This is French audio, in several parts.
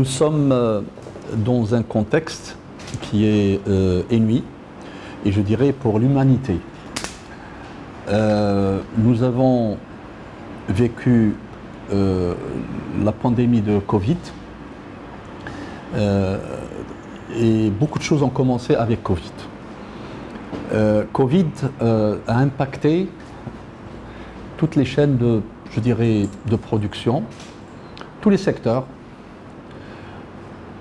Nous sommes dans un contexte qui est ennuyeux, et je dirais pour l'humanité. Nous avons vécu la pandémie de Covid, et beaucoup de choses ont commencé avec Covid. Covid a impacté toutes les chaînes de, je dirais, de production, tous les secteurs.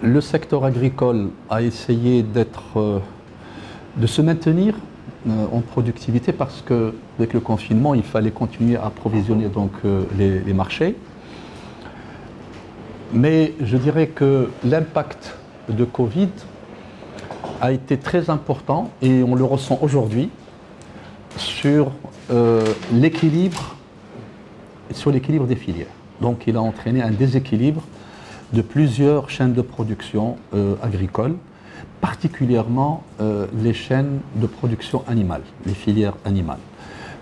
Le secteur agricole a essayé de se maintenir en productivité parce qu'avec le confinement, il fallait continuer à approvisionner donc, les marchés. Mais je dirais que l'impact de Covid a été très important et on le ressent aujourd'hui sur l'équilibre des filières. Donc il a entraîné un déséquilibre de plusieurs chaînes de production agricoles, particulièrement les chaînes de production animale, les filières animales,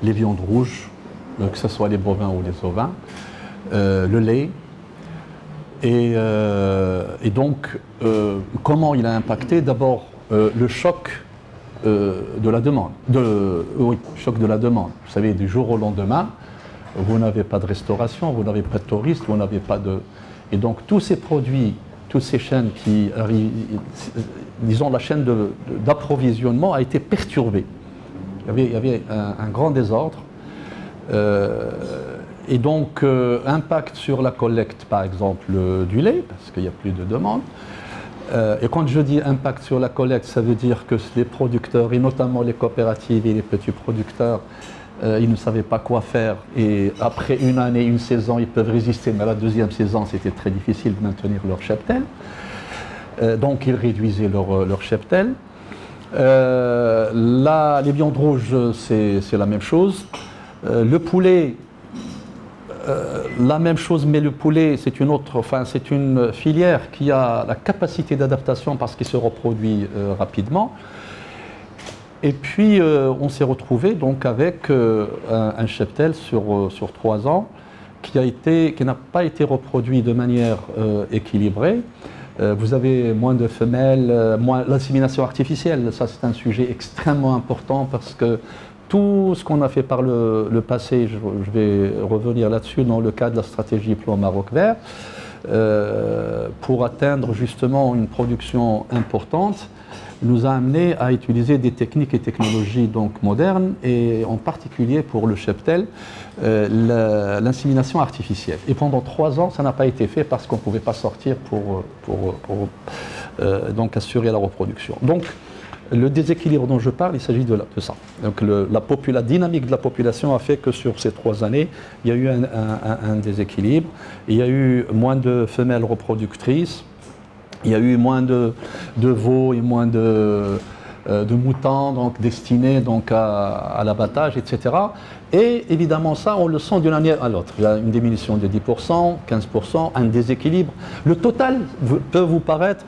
les viandes rouges, que ce soit les bovins ou les ovins, le lait. Et donc, comment il a impacté? D'abord, le choc de la demande. Choc de la demande. Vous savez, du jour au lendemain, vous n'avez pas de restauration, vous n'avez pas de touristes, vous n'avez pas de... Et donc, tous ces produits, toutes ces chaînes qui arrivent, disons, la chaîne d'approvisionnement a été perturbée. Il y avait un grand désordre. Et donc, impact sur la collecte, par exemple, du lait, parce qu'il n'y a plus de demande. Et quand je dis impact sur la collecte, ça veut dire que les producteurs, et notamment les coopératives et les petits producteurs, ils ne savaient pas quoi faire. Et après une année, une saison, ils peuvent résister, mais la deuxième saison, c'était très difficile de maintenir leur cheptel. Donc, ils réduisaient leur cheptel. Là, les viandes rouges, c'est la même chose. Le poulet, la même chose, mais le poulet, c'est une filière qui a la capacité d'adaptation parce qu'il se reproduit rapidement. Et puis, on s'est retrouvé donc avec un cheptel sur 3 ans qui n'a pas été reproduit de manière équilibrée. Vous avez moins de femelles, moins l'insémination artificielle. Ça, c'est un sujet extrêmement important parce que tout ce qu'on a fait par le passé, je vais revenir là-dessus dans le cadre de la stratégie Plan Maroc Vert, pour atteindre justement une production importante, nous a amené à utiliser des techniques et technologies donc modernes, et en particulier pour le cheptel, l'insémination artificielle. Et pendant 3 ans, ça n'a pas été fait parce qu'on ne pouvait pas sortir pour donc assurer la reproduction. Donc, le déséquilibre dont je parle, il s'agit de ça. Donc la dynamique de la population a fait que sur ces 3 années, il y a eu un déséquilibre. Il y a eu moins de femelles reproductrices, il y a eu moins de veaux et moins de moutons donc, destinés donc, à l'abattage, etc. Et évidemment ça, on le sent d'une année à l'autre. Il y a une diminution de 10%, 15%, un déséquilibre. Le total peut vous paraître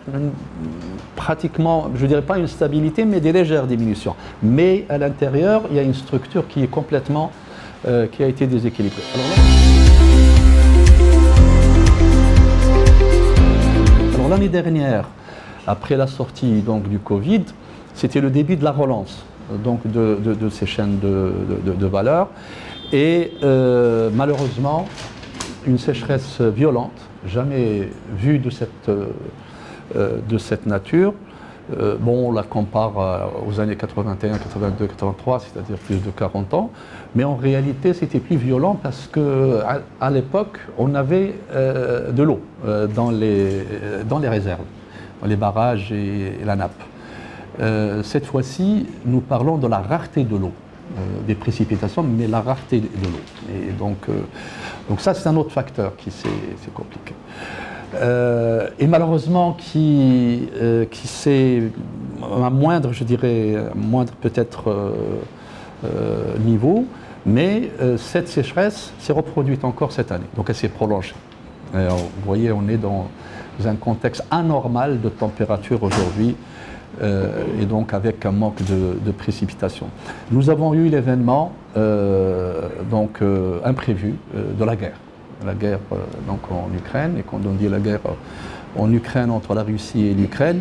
pratiquement, je ne dirais pas une stabilité, mais des légères diminutions. Mais à l'intérieur, il y a une structure qui est complètement, qui a été déséquilibrée. Alors l'année dernière, après la sortie donc, du Covid, c'était le début de la relance donc, de ces chaînes de valeur. Et malheureusement, une sécheresse violente, jamais vue de cette nature. Bon, on la compare aux années 81, 82, 83, c'est-à-dire plus de 40 ans, mais en réalité c'était plus violent parce qu'à l'époque on avait de l'eau dans les réserves, dans les barrages et la nappe. Cette fois-ci, nous parlons de la rareté de l'eau, des précipitations, mais la rareté de l'eau. Et donc ça c'est un autre facteur qui c'est compliqué. Et malheureusement qui s'est à moindre, je dirais, moindre peut-être niveau, mais cette sécheresse s'est reproduite encore cette année, donc elle s'est prolongée. Alors, vous voyez, on est dans un contexte anormal de température aujourd'hui, et donc avec un manque de précipitations. Nous avons eu l'événement imprévu de la guerre donc en Ukraine, et quand on dit la guerre en Ukraine, entre la Russie et l'Ukraine,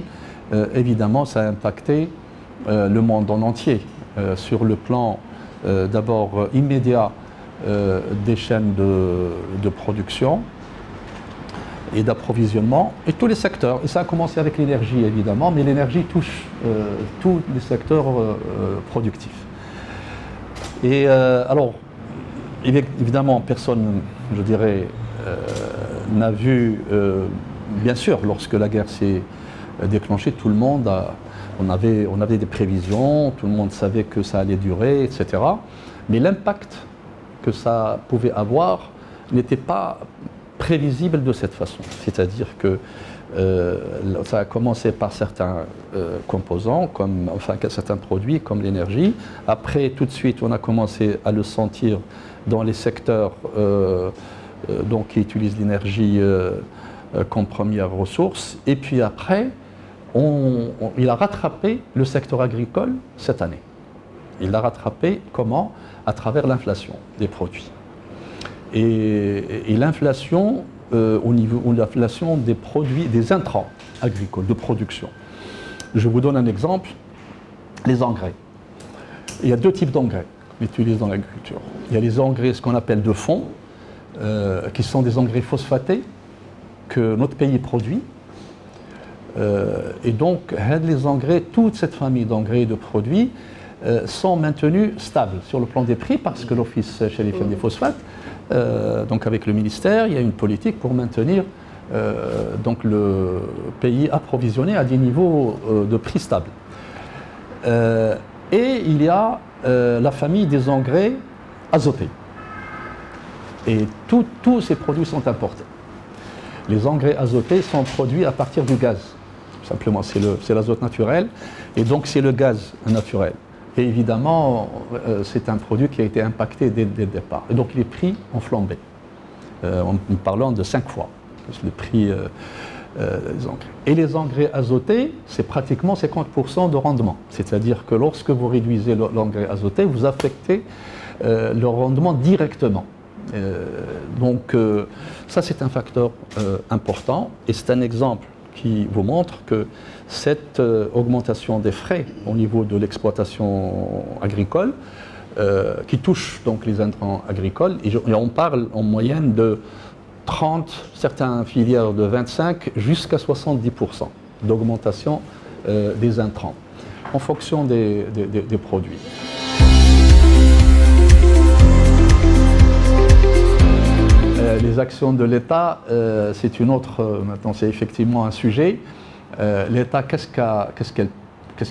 évidemment, ça a impacté le monde en entier, sur le plan d'abord immédiat des chaînes de production et d'approvisionnement, et tous les secteurs. Et ça a commencé avec l'énergie, évidemment, mais l'énergie touche tous les secteurs productifs. Et alors, évidemment, personne, je dirais, n'a vu, bien sûr, lorsque la guerre s'est déclenchée, tout le monde on avait des prévisions, tout le monde savait que ça allait durer, etc. Mais l'impact que ça pouvait avoir n'était pas prévisible de cette façon. C'est-à-dire que ça a commencé par certains composants, certains produits comme l'énergie. Après, tout de suite, on a commencé à le sentir dans les secteurs donc, qui utilisent l'énergie comme première ressource. Et puis après, il a rattrapé le secteur agricole cette année. Il l'a rattrapé comment? À travers l'inflation des produits. Et l'inflation, au niveau de l'inflation des produits, des intrants agricoles, de production. Je vous donne un exemple, les engrais. Il y a deux types d'engrais utilisés dans l'agriculture. Il y a les engrais, ce qu'on appelle de fond, qui sont des engrais phosphatés que notre pays produit. Et donc, les engrais, toute cette famille d'engrais et de produits sont maintenus stables sur le plan des prix parce que l'Office chérifien des phosphates, donc avec le ministère, il y a une politique pour maintenir donc le pays approvisionné à des niveaux de prix stables. Et il y a la famille des engrais azotés. Et tous ces produits sont importés. Les engrais azotés sont produits à partir du gaz. Simplement, c'est l'azote naturel, et donc c'est le gaz naturel. Et évidemment, c'est un produit qui a été impacté dès le départ. Et donc les prix ont flambé, en parlant de 5 fois le prix des engrais. Et les engrais azotés, c'est pratiquement 50% de rendement. C'est-à-dire que lorsque vous réduisez l'engrais azoté, vous affectez le rendement directement. Donc ça, c'est un facteur important, et c'est un exemple qui vous montre que cette augmentation des frais au niveau de l'exploitation agricole, qui touche donc les intrants agricoles, et on parle en moyenne de 30, certaines filières de 25 jusqu'à 70% d'augmentation des intrants en fonction des produits. Les actions de l'État, c'est une autre, maintenant c'est effectivement un sujet. L'État, qu'est-ce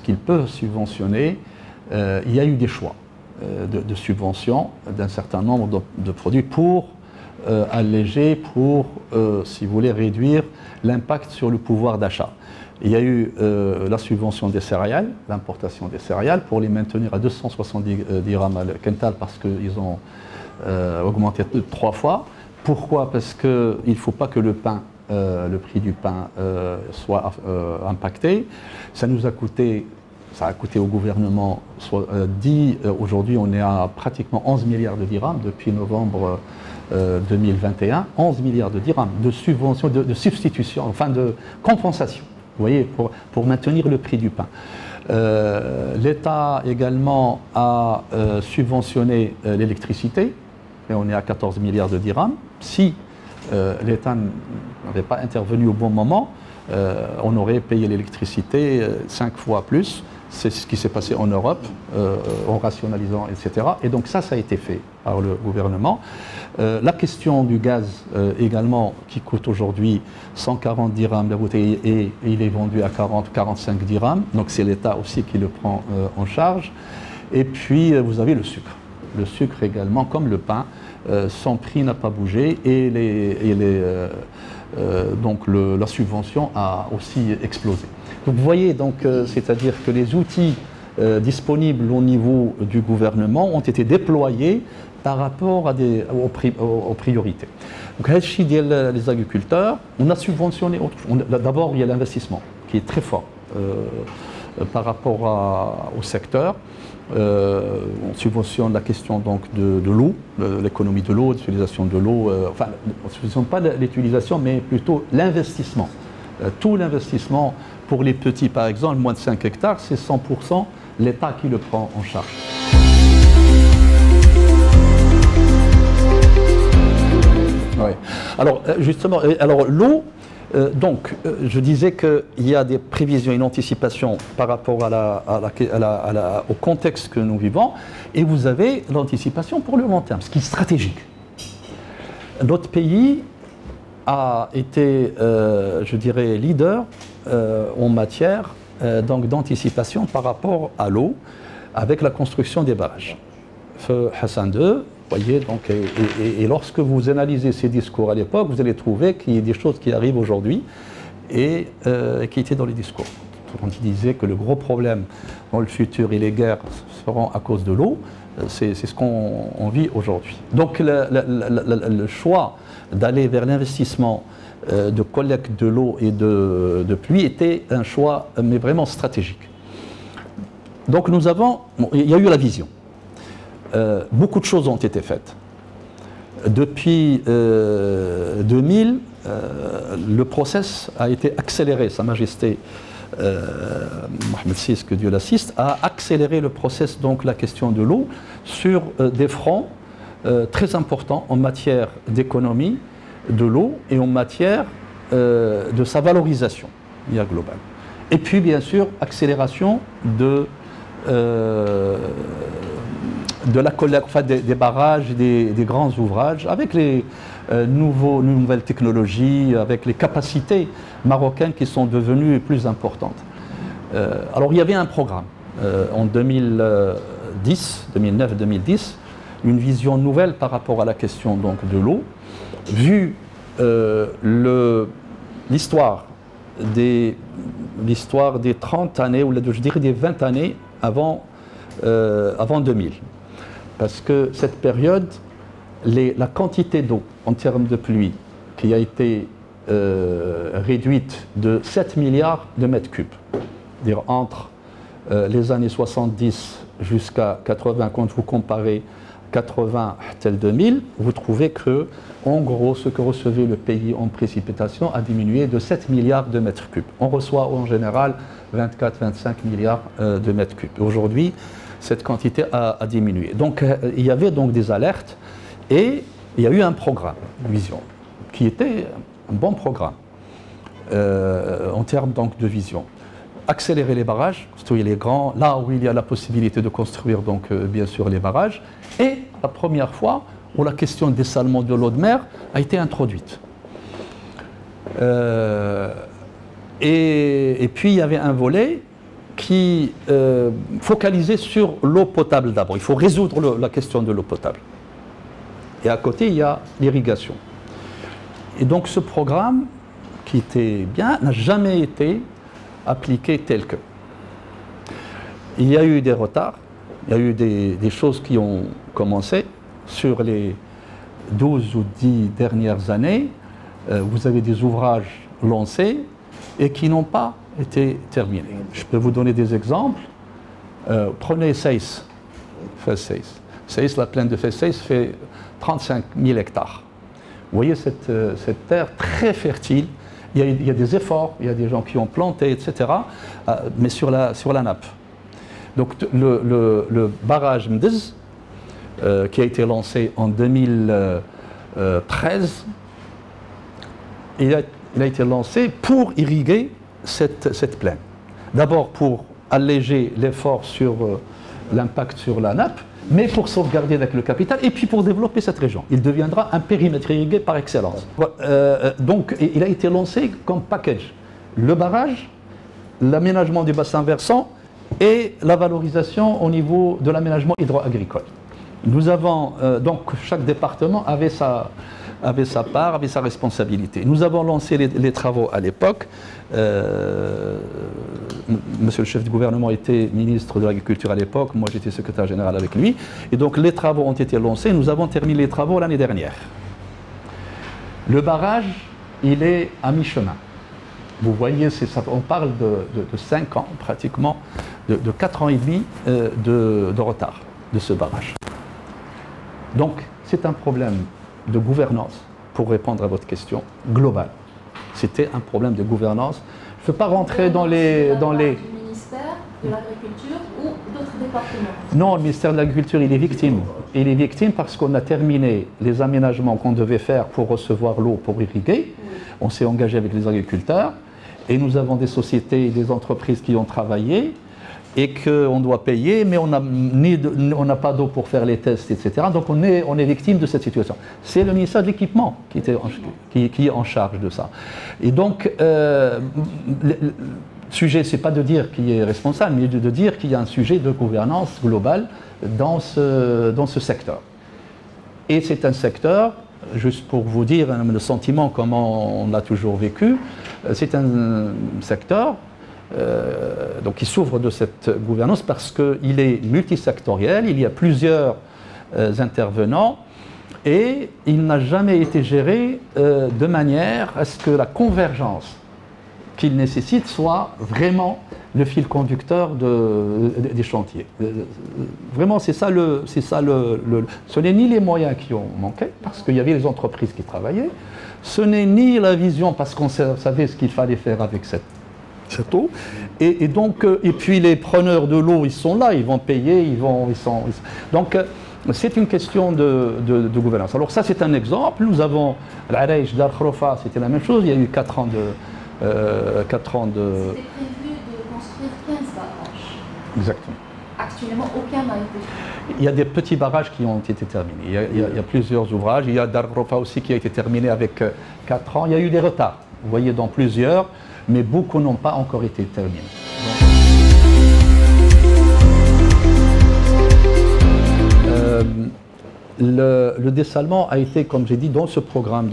qu'il peut subventionner? Il y a eu des choix de subvention d'un certain nombre de produits pour alléger, pour, si vous voulez, réduire l'impact sur le pouvoir d'achat. Il y a eu la subvention des céréales, l'importation des céréales, pour les maintenir à 270 dirhams le quintal parce qu'ils ont augmenté 3 fois. Pourquoi? Parce qu'il ne faut pas que le prix du pain soit impacté. Ça a coûté au gouvernement, aujourd'hui on est à pratiquement 11 milliards de dirhams depuis novembre 2021, 11 milliards de dirhams de subvention, de substitution, enfin de compensation, vous voyez, pour maintenir le prix du pain. L'État également a subventionné l'électricité, et on est à 14 milliards de dirhams. Si l'État n'avait pas intervenu au bon moment, on aurait payé l'électricité 5 fois plus. C'est ce qui s'est passé en Europe, en rationalisant, etc. Et donc ça a été fait par le gouvernement. La question du gaz également, qui coûte aujourd'hui 140 dirhams la bouteille, et il est vendu à 40-45 dirhams. Donc c'est l'État aussi qui le prend en charge. Et puis vous avez le sucre. Le sucre également, comme le pain, son prix n'a pas bougé, et donc la subvention a aussi explosé. Donc vous voyez, c'est-à-dire que les outils disponibles au niveau du gouvernement ont été déployés par rapport aux priorités. Donc, les agriculteurs, on a subventionné. D'abord, il y a l'investissement qui est très fort par rapport au secteur. On subventionne la question donc de l'eau, l'économie de l'eau, l'utilisation de l'eau, enfin, on ne subventionne pas l'utilisation, mais plutôt l'investissement Tout l'investissement pour les petits, par exemple, moins de 5 hectares, c'est 100% l'État qui le prend en charge. Ouais. Alors, justement, l'eau, je disais qu'il y a des prévisions, une anticipation par rapport au contexte que nous vivons, et vous avez l'anticipation pour le long terme, ce qui est stratégique. Notre pays a été, je dirais, leader en matière d'anticipation par rapport à l'eau, avec la construction des barrages. Feu Hassan II, voyez, donc, et lorsque vous analysez ces discours à l'époque, vous allez trouver qu'il y a des choses qui arrivent aujourd'hui et qui étaient dans les discours. On disait que le gros problème dans le futur et les guerres seront à cause de l'eau, c'est ce qu'on vit aujourd'hui. Donc le choix d'aller vers l'investissement de collecte de l'eau et de pluie était un choix, mais vraiment stratégique. Donc il y a eu la vision. Beaucoup de choses ont été faites. Depuis 2000, le process a été accéléré. Sa Majesté Mohamed VI, que Dieu l'assiste, a accéléré le process, donc la question de l'eau, sur des fronts très importants en matière d'économie de l'eau et en matière de sa valorisation globale. Et puis, bien sûr, accélération de la collecte, enfin, des barrages, des grands ouvrages, avec les nouvelles technologies, avec les capacités marocaines qui sont devenues plus importantes. Alors il y avait un programme en 2009-2010, une vision nouvelle par rapport à la question donc, de l'eau, vu l'histoire des 30 années, ou je dirais des 20 années avant 2000. Parce que cette période, la quantité d'eau en termes de pluie qui a été réduite de 7 milliards de mètres cubes, c'est-à-dire entre les années 70 jusqu'à 80, quand vous comparez 80 tel 2000, vous trouvez que, en gros, ce que recevait le pays en précipitation a diminué de 7 milliards de mètres cubes. On reçoit en général 24-25 milliards de mètres cubes. Aujourd'hui, cette quantité a diminué. Donc il y avait donc des alertes et il y a eu un programme, une vision, qui était un bon programme en termes donc, de vision. Accélérer les barrages, construire les grands, là où il y a la possibilité de construire donc, bien sûr les barrages, et la première fois où la question du dessalement de l'eau de mer a été introduite. Et puis il y avait un volet qui focalisait sur l'eau potable d'abord. Il faut résoudre la question de l'eau potable. Et à côté, il y a l'irrigation. Et donc ce programme, qui était bien, n'a jamais été appliqué tel que. Il y a eu des retards, il y a eu des choses qui ont commencé sur les 12 ou 10 dernières années. Vous avez des ouvrages lancés et qui n'ont pas été terminés. Je peux vous donner des exemples. Prenez Seyss. Seyss, la plaine de Seyss fait 35 000 hectares. Vous voyez cette terre très fertile. Il y a des efforts, il y a des gens qui ont planté, etc. Mais sur la nappe. Donc le barrage Mdez, qui a été lancé en 2013, il a été lancé pour irriguer cette plaine. D'abord pour alléger l'effort sur l'impact sur la nappe, mais pour sauvegarder avec le capital et puis pour développer cette région. Il deviendra un périmètre irrigué par excellence. Donc il a été lancé comme package. Le barrage, l'aménagement du bassin versant et la valorisation au niveau de l'aménagement hydro-agricole. Nous avons, donc chaque département avait sa part, avait sa responsabilité. Nous avons lancé les travaux à l'époque. Monsieur le chef du gouvernement était ministre de l'Agriculture à l'époque, moi j'étais secrétaire général avec lui. Et donc les travaux ont été lancés, nous avons terminé les travaux l'année dernière. Le barrage, il est à mi-chemin. Vous voyez, on parle de 5 ans pratiquement, de 4 ans et demi de retard de ce barrage. Donc c'est un problème de gouvernance, pour répondre à votre question, globale. C'était un problème de gouvernance. Je ne veux pas rentrer dans les... Du ministère de l'Agriculture ou d'autres départements? Non, le ministère de l'Agriculture, il est victime. Il est victime parce qu'on a terminé les aménagements qu'on devait faire pour recevoir l'eau pour irriguer. Oui. On s'est engagé avec les agriculteurs et nous avons des sociétés et des entreprises qui ont travaillé et qu'on doit payer, mais on n'a pas d'eau pour faire les tests, etc. Donc on est victime de cette situation. C'est le ministère de l'Équipement qui est en charge de ça. Et donc, le sujet, ce n'est pas de dire qui est responsable, mais de dire qu'il y a un sujet de gouvernance globale dans ce secteur. Et c'est un secteur, juste pour vous dire le sentiment, comment on l'a toujours vécu, c'est un secteur donc qui souffre de cette gouvernance parce qu'il est multisectoriel, il y a plusieurs intervenants et il n'a jamais été géré de manière à ce que la convergence qu'il nécessite soit vraiment le fil conducteur des chantiers. Vraiment, c'est ça ce n'est ni les moyens qui ont manqué, parce qu'il y avait les entreprises qui travaillaient, ce n'est ni la vision, parce qu'on savait ce qu'il fallait faire avec cette eau. Et donc, et puis les preneurs de l'eau, ils sont là, ils vont payer, donc c'est une question de gouvernance. Alors ça, c'est un exemple. Nous avons l'Arèche Dar Khrofa, c'était la même chose, il y a eu 4 ans de... C'était prévu de construire 15 barrages. Exactement. Actuellement, aucun n'a été fait. Il y a des petits barrages qui ont été terminés. Il y a plusieurs ouvrages. Il y a Dar Khrofa aussi qui a été terminé avec 4 ans. Il y a eu des retards, vous voyez, dans plusieurs, mais beaucoup n'ont pas encore été terminés. Le dessalement a été, comme j'ai dit, dans ce programme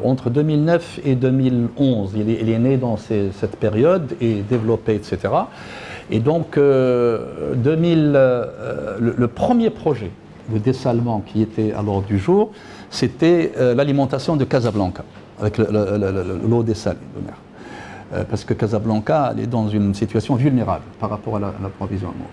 entre 2009 et 2011. Il est né dans cette période et développé, etc. Et donc, le premier projet de dessalement qui était à l'ordre du jour, c'était l'alimentation de Casablanca, avec l'eau dessalée de mer. Parce que Casablanca est dans une situation vulnérable par rapport à l'approvisionnement.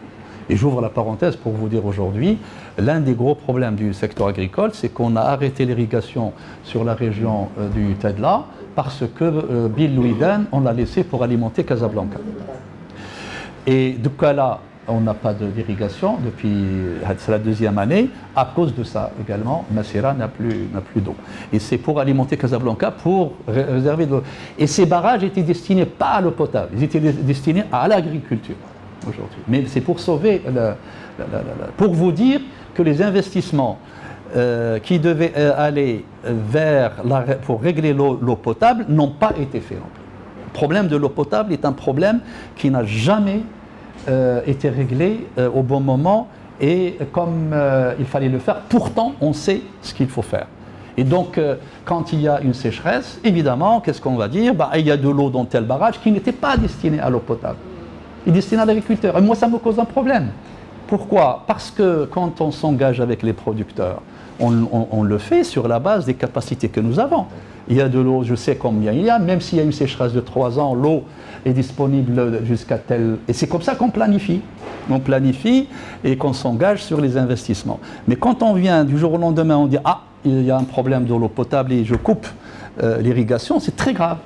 Et j'ouvre la parenthèse pour vous dire aujourd'hui, l'un des gros problèmes du secteur agricole, c'est qu'on a arrêté l'irrigation sur la région du Tedla parce que Bill Louidan, on l'a laissé pour alimenter Casablanca. Et de cas là, on n'a pas d'irrigation depuis c'est la 2e année. À cause de ça également, Massira n'a plus d'eau. Et c'est pour alimenter Casablanca, pour réserver de l'eau. Et ces barrages étaient destinés pas à l'eau potable, ils étaient destinés à l'agriculture aujourd'hui. Mais c'est pour sauver, pour vous dire que les investissements qui devaient aller pour régler l'eau potable n'ont pas été faits non plus. Le problème de l'eau potable est un problème qui n'a jamais été réglé au bon moment et comme il fallait le faire. Pourtant, on sait ce qu'il faut faire. Et donc, quand il y a une sécheresse, évidemment, qu'est-ce qu'on va dire? Il y a de l'eau dans tel barrage qui n'était pas destiné à l'eau potable. Il est destiné à l'agriculteur. Et moi, ça me cause un problème. Pourquoi? Parce que quand on s'engage avec les producteurs, on le fait sur la base des capacités que nous avons. Il y a de l'eau, je sais combien il y a, même s'il y a une sécheresse de 3 ans, l'eau est disponible jusqu'à tel... Et c'est comme ça qu'on planifie. On planifie et qu'on s'engage sur les investissements. Mais quand on vient du jour au lendemain, on dit « Ah, il y a un problème de l'eau potable et je coupe l'irrigation », c'est très grave.